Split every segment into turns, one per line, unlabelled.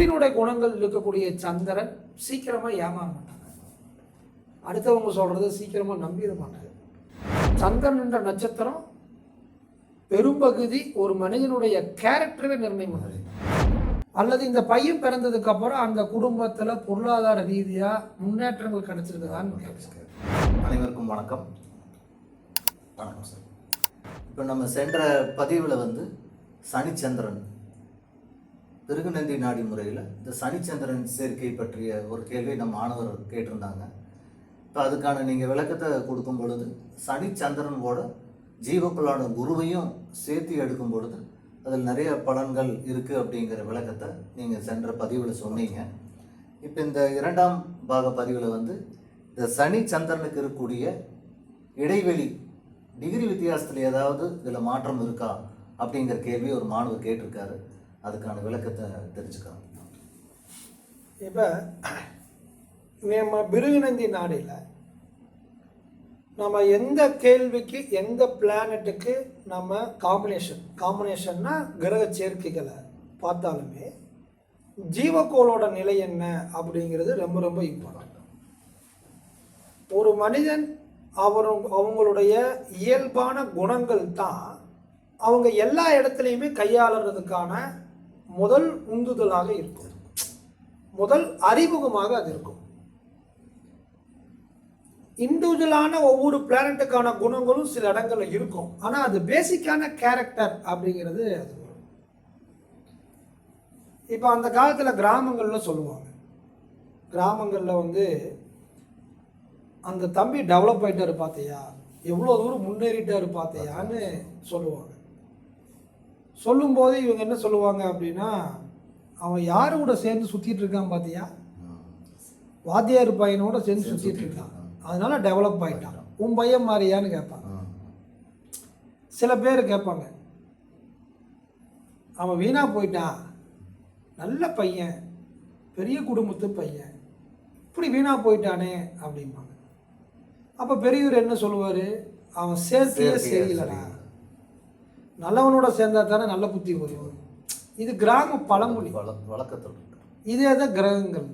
சூரியனுடைய குணங்கள் இருக்கக்கூடிய சந்திரன் சீக்கிரமாக ஏமாற மாட்டாங்க, அடுத்தவங்க சொல்கிறத சீக்கிரமாக நம்பிட மாட்டாங்க. சந்திரன் என்ற நட்சத்திரம் பெரும்பகுதி ஒரு மனிதனுடைய கேரக்டரை நிர்ணயம் பண்ணுது. அல்லது இந்த பையன் பிறந்ததுக்கு அப்புறம் அந்த குடும்பத்தில் பொருளாதார ரீதியாக முன்னேற்றங்கள் கிடைச்சிருக்குதான்னு கேட்குறேன்.
அனைவருக்கும் வணக்கம். வணக்கம் சார். இப்போ நம்ம சென்ற பதிவில் சனிச்சந்திரன் பிருகுநந்தி நாடி முறையில் இந்த சனிச்சந்திரன் சேர்க்கை பற்றிய ஒரு கேள்வி நம்ம மாணவர் கேட்டிருந்தாங்க. இப்போ அதுக்கான நீங்கள் விளக்கத்தை கொடுக்கும் பொழுது சனிச்சந்திரனோட ஜீவக்குள்ளான குருவையும் சேர்த்து எடுக்கும் பொழுது அதில் நிறைய பலன்கள் இருக்குது அப்படிங்கிற விளக்கத்தை நீங்கள் சென்ற பதிவில் சொன்னீங்க. இப்போ இந்த இரண்டாம் பாக பதிவில் இந்த சனி சந்திரனுக்கு இருக்கக்கூடிய இடைவெளி டிகிரி வித்தியாசத்தில் ஏதாவது இதில் மாற்றம் இருக்கா அப்படிங்கிற கேள்வி ஒரு மாணவர் கேட்டிருக்காரு. அதுக்கான விளக்கத்தை தெரிஞ்சுக்கலாம்.
இப்போ நம்ம பிருகுநந்தி நாடில் நம்ம எந்த கேள்விக்கு எந்த பிளானட்டுக்கு நம்ம காம்பினேஷன்னா கிரக சேர்க்கைகளை பார்த்தாலுமே ஜீவக்கோளோட நிலை என்ன அப்படிங்கிறது ரொம்ப ரொம்ப இம்பார்ட்டன்ட். ஒரு மனிதன் அவங்களுடைய இயல்பான குணங்கள் தான் அவங்க எல்லா இடத்துலையுமே கையாளுறதுக்கான முதல் உந்துதலாக இருக்கும், முதல் அறிமுகமாக அது இருக்கும். இண்டிவிஜுவலான ஒவ்வொரு பிளானட்டுக்கான குணங்களும் சில இடங்களில் இருக்கும், ஆனால் அது பேசிக்கான கேரக்டர் அப்படிங்கிறது அது. இப்போ அந்த காலத்தில் கிராமங்களில் சொல்லுவாங்க, கிராமங்களில் அந்த தம்பி டெவலப் ஆகிட்டாரு பார்த்தியா, எவ்வளோ தூரம் முன்னேறிட்டாரு பார்த்தியான்னு சொல்லுவாங்க. சொல்லும்போது இவங்க என்ன சொல்லுவாங்க அப்படின்னா, அவன் யாரு கூட சேர்ந்து சுற்றிட்டு இருக்கான் பார்த்தியா, வாத்தியார் பையனோட சேர்ந்து சுற்றிட்டு இருக்கான், அதனால டெவலப் ஆகிட்டான், உன் பையன் மாறியான்னு கேட்பாங்க. சில பேர் கேட்பாங்க, அவன் வீணா போயிட்டான், நல்ல பையன், பெரிய குடும்பத்து பையன், இப்படி வீணா போயிட்டானே அப்படிம்பாங்க. அப்போ பெரியவர் என்ன சொல்லுவார், அவன் சேர்த்தியே சரியில்லடா, நல்லவனோட சேர்ந்தா தானே நல்ல புத்தி வரும். இது கிராம பழமொழி வழக்கத்தோடு. இதே தான் கிரகங்கள்.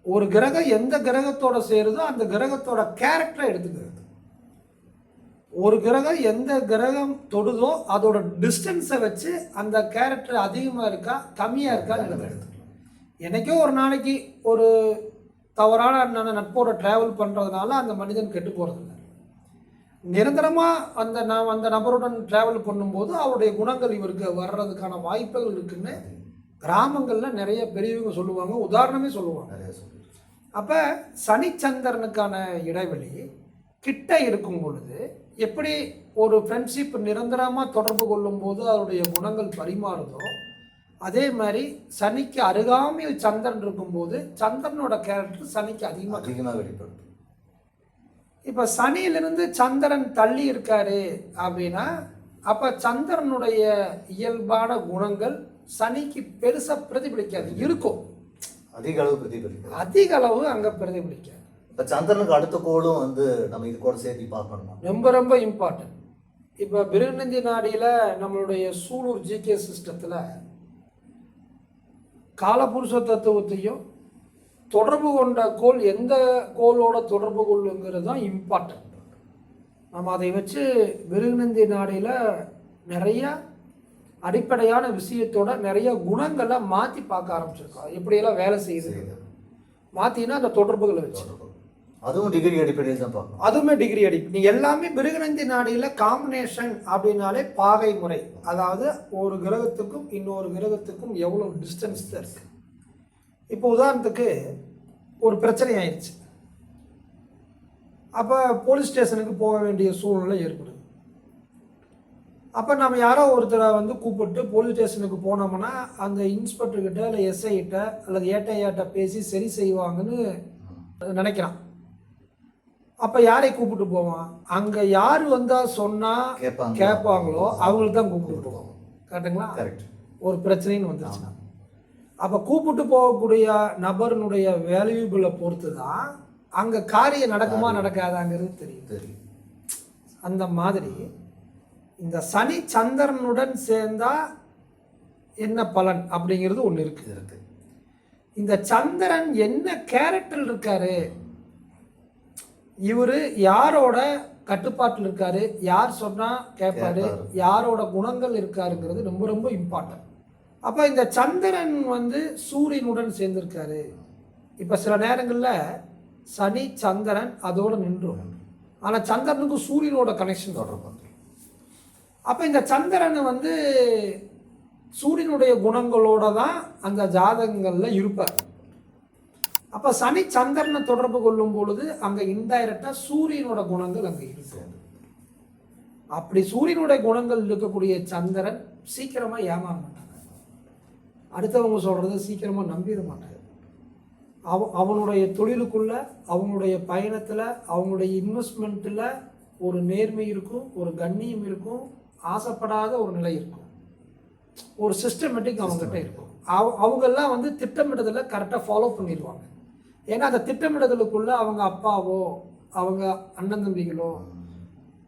ஒரு கிரகம் எந்த கிரகத்தோட சேருதோ அந்த கிரகத்தோட கேரக்டரை எடுத்துக்கிறது. ஒரு கிரகம் எந்த கிரகம் தொடுதோ அதோட டிஸ்டன்ஸை வச்சு அந்த கேரக்டர் அதிகமாக இருக்கா கம்மியாக இருக்கான்னு எடுத்துக்கலாம். எனக்கே ஒரு நாளைக்கு ஒரு தவறான நட்போட ட்ராவல் பண்ணுறதுனால அந்த மனிதன் கெட்டு போகிறதில்ல. நிரந்தரமாக அந்த நபருடன் ட்ராவல் பண்ணும்போது அவருடைய குணங்கள் இவருக்கு வர்றதுக்கான வாய்ப்புகள் இருக்குன்னு கிராமங்களில் நிறைய பெரியவங்க சொல்லுவாங்க, உதாரணமே சொல்லுவாங்க. அப்போ சனிச்சந்திரனுக்கான இடைவெளி கிட்ட இருக்கும் பொழுது எப்படி ஒரு ஃப்ரெண்ட்ஷிப் நிரந்தரமாக தொடர்பு கொள்ளும் போது அவருடைய குணங்கள் பரிமாறுதோ, அதே மாதிரி சனிக்கு அருகாமையில் சந்திரன் இருக்கும்போது சந்திரனோட கேரக்டர் சனிக்கு அதிகமாக வெளிப்படும். இப்போ சனியிலிருந்து சந்திரன் தள்ளி இருக்காரு அப்படின்னா அப்போ சந்திரனுடைய இயல்பான குணங்கள் சனிக்கு பெருசாக பிரதிபலிக்காது, இருக்கும், அதிக அளவு அங்கே பிரதிபலிக்காது.
இப்போ சந்திரனுக்கு அடுத்த கோளும் நம்ம இது கூட சேர்த்து பார்க்கணும்,
ரொம்ப ரொம்ப இம்பார்ட்டன்ட். இப்போ பிருகுநந்தி நாடியில் நம்மளுடைய சூலூர் ஜிகே சிஸ்டத்தில் காலபுருஷ தத்துவத்தையும் தொடர்பு கொண்ட கோள் எந்த கோளோட தொடர்பு கொள்ளுங்கிறது தான் இம்பார்ட்டன்ட். நம்ம அதை வச்சு பிருகுநந்தி நாடியில் நிறைய அடிப்படையான விஷயத்தோட நிறைய குணங்களை மாற்றி பார்க்க ஆரம்பிச்சிருக்கோம். எப்படியெல்லாம் வேலை செய்யுது மாற்றினா அந்த தொடர்புகளை வச்சு
அதுவும் டிகிரி அடிப்படையில் தான் பார்க்கணும்.
அதுவுமே டிகிரி அடிப்படை. நீங்கள் எல்லாமே பிருகுநந்தி நாடியில் காம்பினேஷன் அப்படின்னாலே பாகை முறை, அதாவது ஒரு கிரகத்துக்கும் இன்னொரு கிரகத்துக்கும் எவ்வளோ டிஸ்டன்ஸ் தான் இருக்குது. இப்போ உதாரணத்துக்கு ஒரு பிரச்சனை ஆயிடுச்சு, அப்போ போலீஸ் ஸ்டேஷனுக்கு போக வேண்டிய சூழ்நிலை ஏற்படுது. அப்போ நம்ம யாரோ ஒருத்தரை கூப்பிட்டு போலீஸ் ஸ்டேஷனுக்கு போனோம்னா அந்த இன்ஸ்பெக்டர்கிட்ட இல்லை எஸ்ஐகிட்ட அல்லது ஏட்டையாட்ட பேசி சரி செய்வாங்கன்னு நினைக்கிறான். அப்போ யாரை கூப்பிட்டு போவான், அங்கே யார் வந்தால் சொன்னால் கேட்பாங்களோ அவங்களுக்கு தான் கூப்பிட்டு போவோம். கரெக்டுங்களா?
கரெக்ட்.
ஒரு பிரச்சனைன்னு வந்துருச்சுன்னா அப்போ கூப்பிட்டு போகக்கூடிய நபருடைய வேல்யூபிளை பொறுத்து தான் அங்கே காரியம் நடக்குமா நடக்காதாங்கிறது தெரியும். அந்த மாதிரி இந்த சனி சந்திரனுடன் சேர்ந்தா என்ன பலன் அப்படிங்கிறது ஒன்று இருக்கு. இந்த சந்திரன் என்ன கேரக்டர் இருக்காரு, இவர் யாரோட கட்டுப்பாட்டில் இருக்காரு, யார் சொன்னால் கேட்பாரு, யாரோட குணங்கள் இருக்காருங்கிறது ரொம்ப ரொம்ப இம்பார்ட்டன்ட். அப்போ இந்த சந்திரன் சூரியனுடன் சேர்ந்திருக்காரு. இப்போ சில நேரங்களில் சனி சந்திரன் அதோடு நின்றும், ஆனால் சந்திரனுக்கு சூரியனோட கனெக்ஷன் தொடர்பு. அப்போ இந்த சந்திரன் சூரியனுடைய குணங்களோட தான் அந்த ஜாதகங்களில் இருப்பார். அப்போ சனி சந்திரனை தொடர்பு கொள்ளும் பொழுது அங்கே இன்டைரக்டாக சூரியனோட குணங்கள் அங்கே இருக்கும். அப்படி சூரியனுடைய குணங்கள் இருக்கக்கூடிய சந்திரன் சீக்கிரமாக ஏமாற மாட்டாங்க, அடுத்தவங்க சொல்கிறத சீக்கிரமாக நம்பிட மாட்டாங்க. அவனுடைய தொழிலுக்குள்ள, அவனுடைய பயணத்தில், அவனுடைய இன்வெஸ்ட்மெண்ட்டில் ஒரு நேர்மை இருக்கும், ஒரு கண்ணியம் இருக்கும், ஆசைப்படாத ஒரு நிலை இருக்கும், ஒரு சிஸ்டமேட்டிக் அவங்ககிட்ட இருக்கும். அவங்கெல்லாம் திட்டமிடுதலை கரெக்டாக ஃபாலோ பண்ணிடுவாங்க. ஏன்னா அந்த திட்டமிடுதலுக்குள்ள அவங்க அப்பாவோ அவங்க அண்ணன் தம்பிகளோ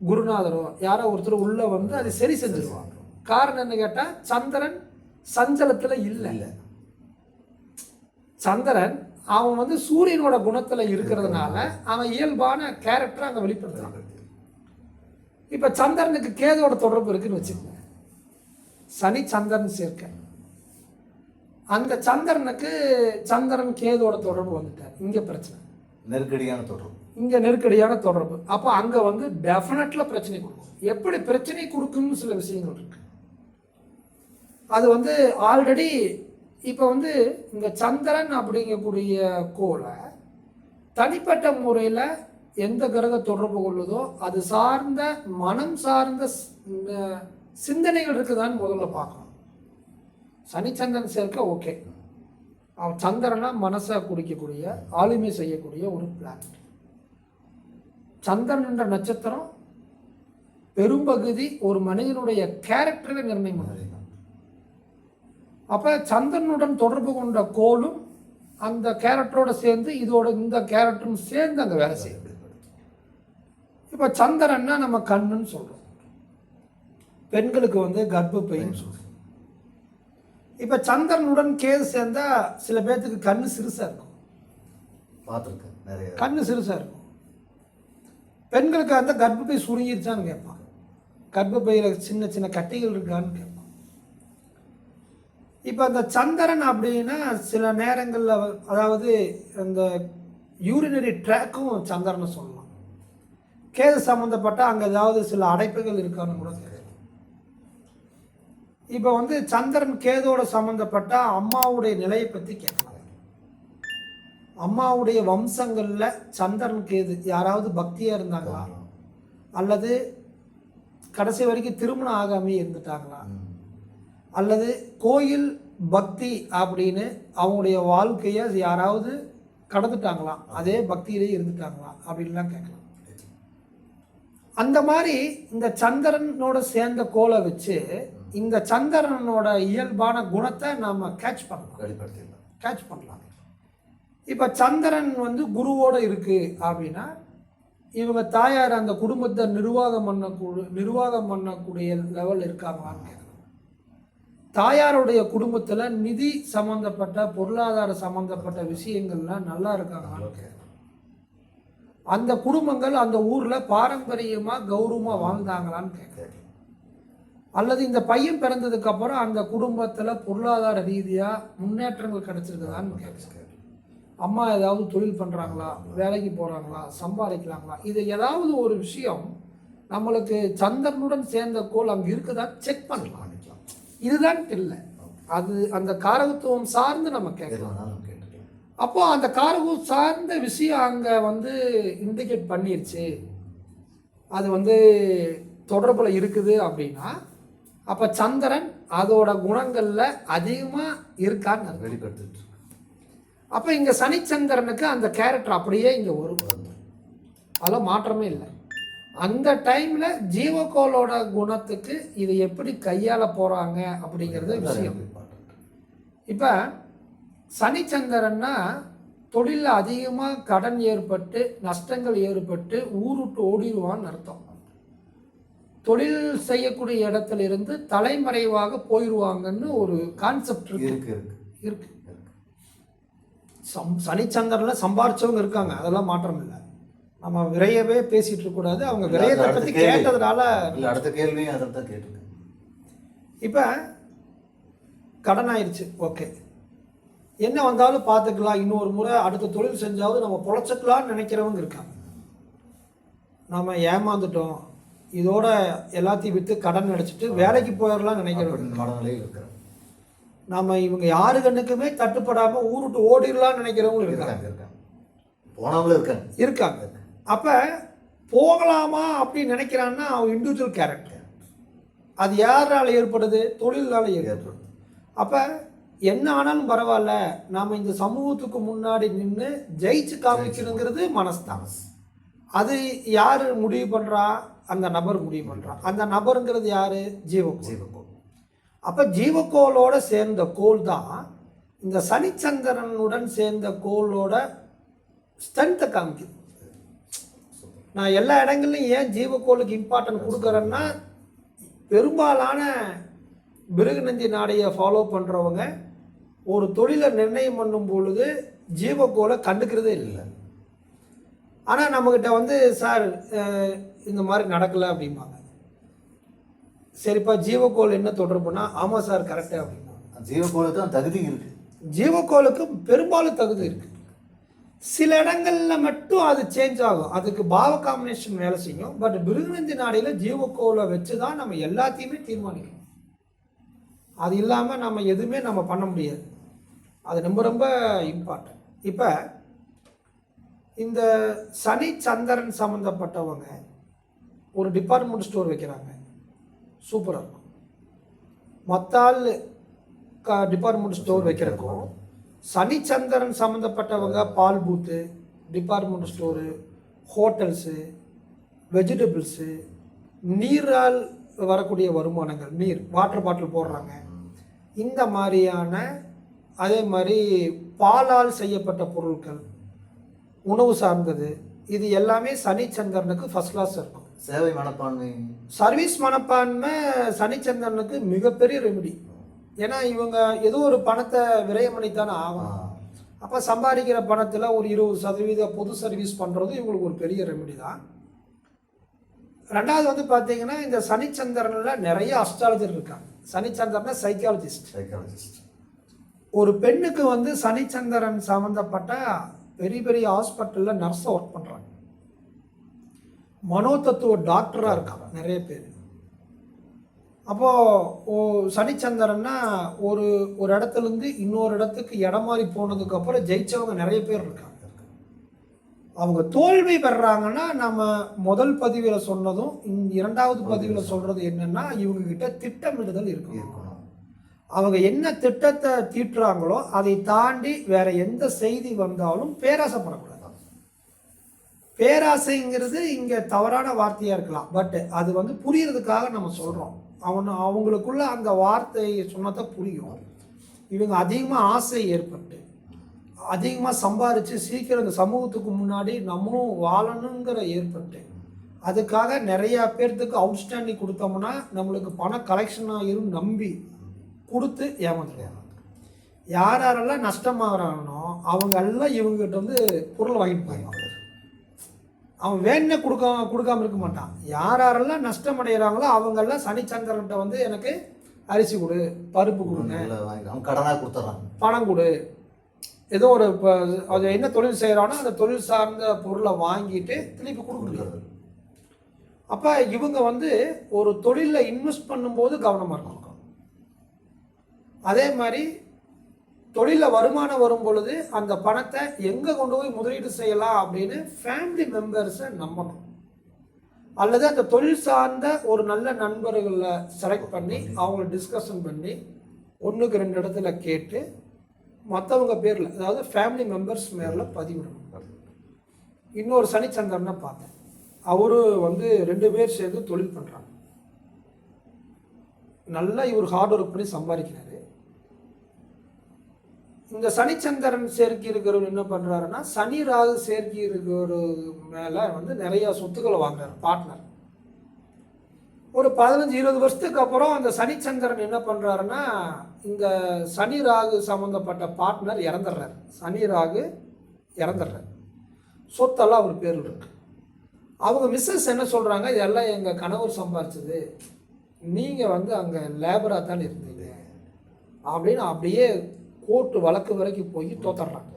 குருநாதரோ யாரோ ஒருத்தர் உள்ள அதை சரி செஞ்சிருவாங்க. காரணம் என்ன கேட்டால் சந்திரன் சஞ்சலத்தில் இல்லை. சந்திரன் அவன் சூரியனோட குணத்தில் இருக்கிறதுனால அவன் இயல்பான கேரக்டரை அங்கே வெளிப்படுத்துறான். இப்போ சந்திரனுக்கு கேதோட தொடர்பு இருக்குன்னு வச்சுக்கோங்க, சனி சந்திரன் சேர்க்க, அந்த சந்திரனுக்கு சந்திரன் கேதோட தொடர்பு வந்துட்டார். இங்கே பிரச்சனை,
நெருக்கடியான தொடர்பு,
இங்கே நெருக்கடியான தொடர்பு. அப்போ அங்கே டெஃபினெட்ல பிரச்சனை கொடுக்கும். எப்படி பிரச்சனை கொடுக்கும்னு சில விஷயங்கள் இருக்கு. அது ஆல்ரெடி இப்போ இந்த சந்திரன் அப்படிங்கக்கூடிய கோளை தனிப்பட்ட முறையில் எந்த கிரக தொடர்பு கொள்ளுதோ அது சார்ந்த மனம் சார்ந்த சிந்தனைகள் இருக்குதான்னு முதல்ல பார்க்கணும். சனிச்சந்திரன் சேர்க்க ஓகே, அவன் சந்திரனா மனசை குடிக்கக்கூடிய ஆளுமை செய்யக்கூடிய ஒரு பிளானட். சந்திரன் என்ற நட்சத்திரம் பெரும்பகுதி ஒரு மனிதனுடைய கேரக்டரை நிர்ணயம் பண்ணுது. அப்போ சந்திரனுடன் தொடர்பு கொண்ட கோளும் அந்த கேரக்டரோட சேர்ந்து இதோட இந்த கேரக்டரும் சேர்ந்து அங்கே வேலை செய்யுது. இப்போ சந்திரன்னா நம்ம கண்ணுன்னு சொல்கிறோம், பெண்களுக்கு கர்ப்பப்பைன்னு சொல்கிறோம். இப்போ சந்திரனுடன் கேது சேர்ந்தா சில பேர்த்துக்கு கண்ணு சிறுசாக இருக்கும்,
பார்த்துருக்கேன் நிறைய,
கண்ணு சிறுசாக இருக்கும். பெண்களுக்கு அந்த கர்ப்பப்பை சுருங்கிருச்சான்னு கேட்பான், கர்ப்பப்பையில் சின்ன சின்ன கட்டிகள் இருக்கான்னு கேட்பான். இப்போ அந்த சந்திரன் அப்படின்னா சில நேரங்களில் அதாவது அந்த யூரினரி ட்ராக்கும் சந்திரனை சொல்லலாம். கேது சம்மந்தப்பட்ட அங்கே ஏதாவது சில அடைப்புகள் இருக்கான்னு கூட தெரியும். இப்போ சந்திரன் கேதோட சம்மந்தப்பட்ட அம்மாவுடைய நிலையை பற்றி கேட்கலாம். அம்மாவுடைய வம்சங்களில் சந்திரன் கேது யாராவது பக்தியாக இருந்தாங்களா, அல்லது கடைசி வரைக்கும் திருமணம் ஆகாமே இருந்துட்டாங்களா, அல்லது கோயில் பக்தி அப்படின்னு அவங்களுடைய வாழ்க்கையை யாராவது கடந்துட்டாங்களா, அதே பக்தியிலேயே இருந்துட்டாங்களா அப்படின்லாம் கேட்கலாம். அந்த மாதிரி இந்த சந்திரனோட சேர்ந்த கோலை வச்சு இந்த சந்திரனோட இயல்பான குணத்தை நம்ம கேட்ச் பண்ணலாம். இப்போ சந்திரன் குருவோட இருக்கு அப்படின்னா இவங்க தாயார் அந்த குடும்பத்தை நிர்வாகம் பண்ணக்கூடிய லெவல் இருக்காங்களான்னு கேட்கலாம். தாயாருடைய குடும்பத்தில் நிதி சம்பந்தப்பட்ட பொருளாதார சம்பந்தப்பட்ட விஷயங்கள்லாம் நல்லா இருக்காங்களான்னு கேட்கலாம். அந்த குடும்பங்கள் அந்த ஊரில் பாரம்பரியமாக கௌரவமாக வாழ்ந்தாங்களான்னு கேட்கலாம். அல்லது இந்த பையன் பிறந்ததுக்கு அப்புறம் அந்த குடும்பத்தில் பொருளாதார ரீதியாக முன்னேற்றங்கள் கிடைச்சிருக்குதான்னு கேட்கலாம். அம்மா ஏதாவது தொழில் பண்ணுறாங்களா, வேலைக்கு போகிறாங்களா, சம்பாதிக்கலாங்களா, இது ஏதாவது ஒரு விஷயம் நம்மளுக்கு சந்திரனுடன் சேர்ந்த கோல் அங்கே இருக்குதா செக் பண்ணலாம். இதுதான் இல்லை, அது அந்த காரகத்துவம் சார்ந்து நம்ம கேட்கலாம். அப்போ அந்த காரகம் சார்ந்த விஷயம் அங்கே இண்டிகேட் பண்ணிருச்சு, அது தொடர்பில் இருக்குது அப்படின்னா அப்போ சந்திரன் அதோட குணங்களில் அதிகமாக இருக்கான்னு வெளிப்படுத்திட்டு. அப்போ இங்கே சனிச்சந்திரனுக்கு அந்த கேரக்டர் அப்படியே இங்கே வரும், அதெல்லாம் மாற்றமே இல்லை. அந்த டைமில் ஜீவகோளோட குணத்துக்கு இதை எப்படி கையாள போகிறாங்க அப்படிங்கிறது விஷயம். இப்போ சனிச்சந்திரன்னா தொழிலில் அதிகமாக கடன் ஏற்பட்டு நஷ்டங்கள் ஏற்பட்டு ஊருட்டு ஓடிடுவான்னு அர்த்தம். தொழில் செய்யக்கூடிய இடத்துல இருந்து தலைமறைவாக போயிடுவாங்கன்னு ஒரு கான்செப்ட் இருக்கு. சனிச்சந்திரனில் சம்பாரிச்சவங்க இருக்காங்க, அதெல்லாம் மாற்றம் இல்லை. நம்ம விரையவே பேசிட்டு இருக்கக்கூடாது. அவங்க விரயத்தை பற்றி கேட்டதுனால.
இல்லை, அடுத்த கேள்வியும் அதை தான் கேட்டிருக்கேன்.
இப்போ கடன் ஆயிடுச்சு, ஓகே, என்ன வந்தாலும் பார்த்துக்கலாம், இன்னொரு முறை அடுத்த தொழில் செஞ்சாவது நம்ம பொழைச்சிக்கலாம்னு நினைக்கிறவங்க இருக்காங்க. நம்ம ஏமாந்துட்டோம், இதோட எல்லாத்தையும் விற்று கடன் அடைச்சிட்டு வேலைக்கு போயிடலாம் நினைக்கிறவங்க
மனநிலையில் இருக்கிறோம்.
நம்ம இவங்க யாரு கண்ணுக்குமே தட்டுப்படாமல் ஊருட்டு ஓடிடலாம்னு நினைக்கிறவங்க இருக்காங்க.
போனவங்களும்
இருக்காங்க. அப்போ போகலாமா அப்படின்னு நினைக்கிறான்னா அவன் இண்டிவிஜுவல் கேரக்டர். அது யாரால் ஏற்படுது? தொழிலால் ஏற்படுது. அப்போ என்ன ஆனாலும் பரவாயில்ல, நாம் இந்த சமூகத்துக்கு முன்னாடி நின்று ஜெயிச்சு காமிக்கணுங்கிறது மனஸ்தான். அது யார் முடிவு பண்ணுறா? அந்த நபர் முடிவு பண்ணுறா. அந்த நபருங்கிறது யார்? ஜீவகோள். அப்போ ஜீவகோளோட சேர்ந்த கோள் தான் இந்த சனிச்சந்திரனுடன் சேர்ந்த கோளோட ஸ்ட்ரென்த்தை காமிக்குது. நான் எல்லா இடங்கள்லையும் ஏன் ஜீவகோளுக்கு இம்பார்ட்டன்ட் கொடுக்குறேன்னா, பெரும்பாலான பிருகுநந்தி நாடியை ஃபாலோ பண்ணுறவங்க ஒரு தொழிலை நிர்ணயம் பண்ணும் பொழுது ஜீவகோளை கண்டுக்கிறதே இல்லை. ஆனால் நம்மக்கிட்ட வந்து சார் இந்த மாதிரி நடக்கலை அப்படிம்பாங்க. சரிப்பா, ஜீவகோள் என்ன தொடர்புனா, ஆமாம் சார் கரெக்டு அப்படிம்பாங்க.
ஜீவகோளுக்கு தான் தகுதி இருக்குது.
ஜீவகோளுக்கு பெரும்பாலும் தகுதி இருக்குது. சில இடங்களில் மட்டும் அது சேஞ்ச் ஆகும், அதுக்கு பாவ காம்பினேஷன் வேலை செய்யும். பட் பிருகுநந்தி நாடியில் ஜீவகோளை வச்சு தான் நம்ம எல்லாத்தையுமே தீர்மானிக்கணும். அது இல்லாமல் நம்ம எதுவுமே நம்ம பண்ண முடியாது. அது ரொம்ப ரொம்ப இம்பார்ட்டன்ட். இப்போ இந்த சனி சந்திரன் சம்மந்தப்பட்டவங்க ஒரு டிபார்ட்மெண்ட் ஸ்டோர் வைக்கிறாங்க, சூப்பராக இருக்கும். மற்ற ஆள் டிபார்ட்மெண்ட் ஸ்டோர் வைக்கிறக்கும் சனி சந்திரன் சம்மந்தப்பட்டவங்க பால் பூத்து, டிபார்ட்மெண்ட் ஸ்டோரு, ஹோட்டல்ஸு, வெஜிடபிள்ஸு, நீரால் வரக்கூடிய வருமானங்கள், நீர் வாட்டர் பாட்டில் போடுறாங்க, இந்த மாதிரியான, அதே மாதிரி பாலால் செய்யப்பட்ட பொருட்கள், உணவு சார்ந்தது, இது எல்லாமே சனிச்சந்திரனுக்கு ஃபர்ஸ்ட் கிளாஸ் இருக்கும்.
சேவை மனப்பான்மை,
சர்வீஸ் மனப்பான்மை சனிச்சந்திரனுக்கு மிகப்பெரிய ரெமெடி. ஏன்னா இவங்க ஏதோ ஒரு பணத்தை விரயம் பண்ணித்தானே ஆகும். அப்போ சம்பாதிக்கிற பணத்தில் ஒரு 20% பொது சர்வீஸ் பண்ணுறது இவங்களுக்கு ஒரு பெரிய ரெமெடி தான். ரெண்டாவது வந்து பார்த்தீங்கன்னா, இந்த சனிச்சந்திரனில் நிறைய அஸ்ட்ராலஜர் இருக்காங்க. சனிச்சந்திரனை சைக்காலஜிஸ்ட். ஒரு பெண்ணுக்கு வந்து சனிச்சந்திரன் சம்மந்தப்பட்ட பெரிய பெரிய ஹாஸ்பிட்டலில் நர்ஸை ஒர்க் பண்ணுறாங்க. மனோதத்துவ டாக்டராக இருக்காங்க நிறைய பேர். அப்போது சனிச்சந்திரன்னா ஒரு ஒரு இடத்துலேருந்து இன்னொரு இடத்துக்கு இடம் மாறி போனதுக்கப்புறம் ஜெயித்தவங்க நிறைய பேர் இருக்காங்க. அவங்க தோல்வி பெறாங்கன்னா, நம்ம முதல் பதிவில் சொன்னதும் இரண்டாவது பதிவில் சொல்கிறது என்னென்னா, இவங்ககிட்ட திட்டமிடுதல் இருக்கணும். அவங்க என்ன திட்டத்தை தீட்டுறாங்களோ அதை தாண்டி வேற எந்த செய்தி வந்தாலும் பேராசைப்படக்கூடாது. பேராசைங்கிறது இங்கே தவறான வார்த்தையாக இருக்கலாம், பட் அது வந்து புரியறதுக்காக நம்ம சொல்கிறோம். அவங்களுக்குள்ள அந்த வார்த்தையை சொன்னதான் புரியும். இவங்க அதிகமாக ஆசை ஏற்பட்டு அதிகமாக சம்பாரித்து சீக்கிரம் இந்த சமூகத்துக்கு முன்னாடி நம்மளும் வாழணுங்கிற ஏற்பட்டு அதுக்காக நிறையா பேர்த்துக்கு அவுட்ஸ்டாண்டிங் கொடுத்தோம்னா நம்மளுக்கு பணம் கலெக்ஷன் ஆகிரும் நம்பி கொடுத்து ஏமாந்துருக்காங்க. யாரெல்லாம் நஷ்டமாகறானோ அவங்க எல்லாம் இவங்ககிட்ட வந்து பொருள் வாங்கிட்டு போயிடுவாங்க. அவன் வேணுன்னே கொடுக்காம இருக்க மாட்டான். யாரெல்லாம் நஷ்டம் அடைகிறாங்களோ அவங்கெல்லாம் சனிச்சந்திரன்கிட்ட வந்து எனக்கு அரிசி கொடு, பருப்பு கொடுங்க,
கடனாக கொடுத்துட்றாங்க,
பணம் கொடு, ஏதோ ஒரு அது என்ன தொழில் செய்கிறானோ அந்த தொழில் சார்ந்த பொருளை வாங்கிட்டு திருப்பி கொடுக்க முடியாது. அப்போ இவங்க வந்து ஒரு தொழிலில் இன்வெஸ்ட் பண்ணும்போது கவனமாக இருக்கணும். அதே மாதிரி தொழிலில் வருமானம் வரும் பொழுது அந்த பணத்தை எங்கே கொண்டு போய் முதலீடு செய்யலாம் அப்படின்னு ஃபேமிலி மெம்பர்ஸை நம்பணும். அல்லது அந்த தொழில் சார்ந்த ஒரு நல்ல நண்பர்களை செலக்ட் பண்ணி அவங்கள டிஸ்கஷன் பண்ணி 1க்கு 2 இடத்துல கேட்டு மற்றவங்க பேரில், அதாவது ஃபேமிலி மெம்பர்ஸ் மேலே பதிவிடணும். இன்னொரு சனிச்சந்திரனை பார்த்தேன், அவரு வந்து 2 பேர் சேர்ந்து தொழில் பண்ணுறாங்க. நல்லா இவர் ஹார்ட் ஒர்க் பண்ணி சம்பாதிக்கிறாரு. இந்த சனிச்சந்திரன் சேர்க்கை இருக்கிறவர் என்ன பண்ணுறாருன்னா, சனி ராகு சேர்க்கை இருக்கிற மேலே வந்து நிறையா சொத்துக்களை வாங்குறாரு பார்ட்னர். ஒரு 15-20 வருஷத்துக்கு அப்புறம் அந்த சனிச்சந்திரன் என்ன பண்ணுறாருன்னா, இந்த சனி ராகு சம்மந்தப்பட்ட பார்ட்னர் இறந்துடுறாரு. சனி ராகு இறந்துடுறாரு. சொத்தெல்லாம் அவர் பேரில் இருக்கு. அவங்க மிஸ்ஸஸ் என்ன சொல்கிறாங்க, இதெல்லாம் எங்கள் கணவர் சம்பாரிச்சது, நீங்கள் வந்து அங்கே லேபராக தான் இருந்தீங்க அப்படின்னு அப்படியே கோர்ட்டு வழக்கு வரைக்கும் போய் தோத்துடுறாங்க.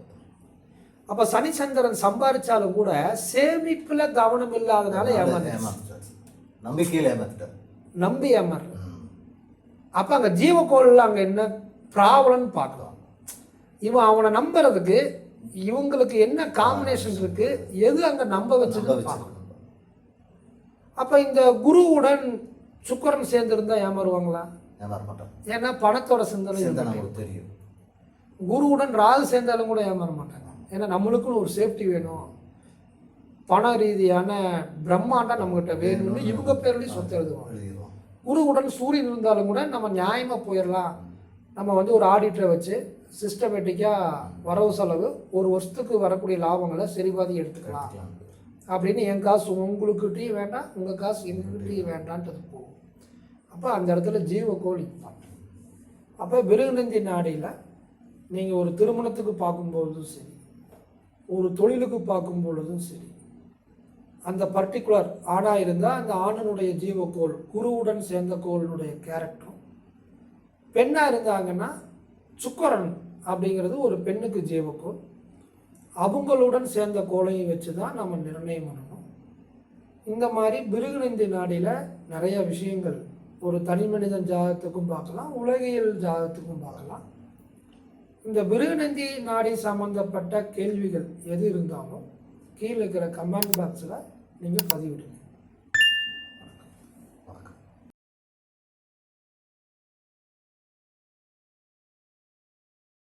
அப்போ சனிச்சந்திரன் சம்பாரிச்சாலும் கூட சேமிப்பில் கவனம் இல்லாதனால
ஏமாந்துட்டார், நம்பிக்கையில் ஏமாத்துட்டார்,
நம்பி ஏமாறுறாரு. அப்போ அங்கே ஜீவக்கோளில் அங்கே என்ன ப்ராப்ளம்னு பார்க்கலாம். இவன் அவனை நம்புறதுக்கு இவங்களுக்கு என்ன காம்பினேஷன் இருக்கு, எது அங்கே நம்ப வச்சுன்னு பார்க்கணும். அப்போ இந்த குருவுடன் சுக்கிரன் சேர்ந்துருந்தா ஏமாறுவாங்களா?
ஏமாற மாட்டாங்க.
ஏன்னா பணத்தோட சிந்தனை
நமக்கு தெரியும்.
குருவுடன் ராகு சேர்ந்தாலும் கூட ஏமாற மாட்டாங்க. ஏன்னா நம்மளுக்குன்னு ஒரு சேஃப்டி வேணும், பண ரீதியான பிரம்மாண்டம் நம்மகிட்ட வேணும்னு இவங்க பேர்லேயும் சொத்து எழுதுவாங்க. குருவுடன் சூரியன் இருந்தாலும் கூட நம்ம நியாயமாக போயிடலாம், நம்ம வந்து ஒரு ஆடிட்டரை வச்சு சிஸ்டமேட்டிக்காக வரவு செலவு ஒரு வருஷத்துக்கு வரக்கூடிய லாபங்களை சரிபாதி எடுத்துக்கலாம் அப்படின்னு, என் காசு உங்களுக்கிட்டையும் வேண்டாம், உங்கள் காசு எங்ககிட்டையும் வேண்டான்றது போகும். அப்போ அந்த இடத்துல ஜீவக்கோள் இம்பார்ட்டன்ட். அப்போ விருகநந்தி நாடியில் நீங்கள் ஒரு திருமணத்துக்கு பார்க்கும்பொழுதும் சரி, ஒரு தொழிலுக்கு பார்க்கும் பொழுதும் சரி, அந்த பர்டிகுலர் ஆணாக இருந்தால் அந்த ஆணனுடைய ஜீவக்கோள் குருவுடன் சேர்ந்த கோளுடைய கேரக்டரும், பெண்ணாக இருந்தாங்கன்னா சுக்கிரன் அப்படிங்கிறது ஒரு பெண்ணுக்கு ஜீவக்கோள், அவங்களுடன் சேர்ந்த கோளையும் வச்சு தான் நம்ம நிர்ணயம் பண்ணணும். இந்த மாதிரி பிருகுநந்தி நாடியில் நிறைய விஷயங்கள் ஒரு தனி மனிதன் ஜாதகத்துக்கும் பார்க்கலாம், உலகியல் ஜாதகத்துக்கும் பார்க்கலாம். இந்த பிருகுநந்தி நாடி சம்பந்தப்பட்ட கேள்விகள் எது இருந்தாலும் கீழே இருக்கிற கமெண்ட் பாக்ஸில் நீங்கள் பதிவிடுங்க.